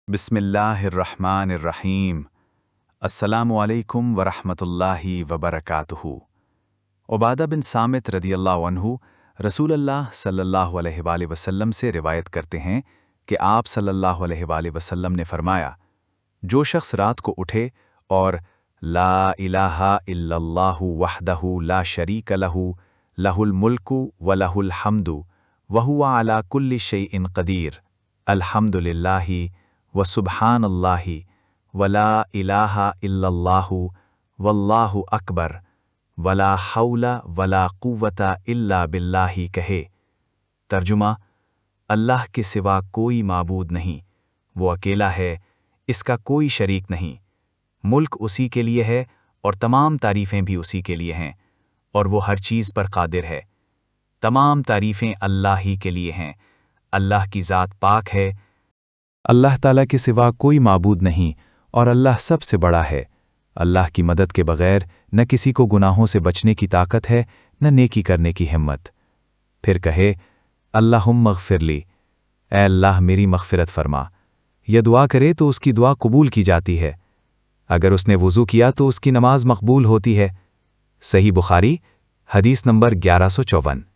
بسم اللہ الرحمن الرحیم۔ السلام علیکم ورحمۃ اللہ وبرکاتہ۔ عبادہ بن صامت رضی اللہ عنہ رسول اللہ صلی اللہ علیہ وآلہ وسلم سے روایت کرتے ہیں کہ آپ صلی اللہ علیہ وآلہ وسلم نے فرمایا، جو شخص رات کو اٹھے اور لا الہ الا اللہ وحدہ لا شریک لہ لہ الملک ولہ الحمد وہو علی کل شیء قدیر، الحمد للہ وسبحان اللہ ولا الہ الا اللہ واللہ اکبر ولا حول ولا قوت الا باللہ کہے۔ ترجمہ: اللہ کے سوا کوئی معبود نہیں، وہ اکیلا ہے، اس کا کوئی شریک نہیں، ملک اسی کے لیے ہے اور تمام تعریفیں بھی اسی کے لیے ہیں، اور وہ ہر چیز پر قادر ہے۔ تمام تعریفیں اللہ ہی کے لیے ہیں، اللہ کی ذات پاک ہے، اللہ تعالیٰ کے سوا کوئی معبود نہیں، اور اللہ سب سے بڑا ہے۔ اللہ کی مدد کے بغیر نہ کسی کو گناہوں سے بچنے کی طاقت ہے، نہ نیکی کرنے کی ہمت۔ پھر کہے، اللہم اغفر لی، اے اللہ میری مغفرت فرما۔ یہ دعا کرے تو اس کی دعا قبول کی جاتی ہے۔ اگر اس نے وضو کیا تو اس کی نماز مقبول ہوتی ہے۔ صحیح بخاری، حدیث نمبر 1154۔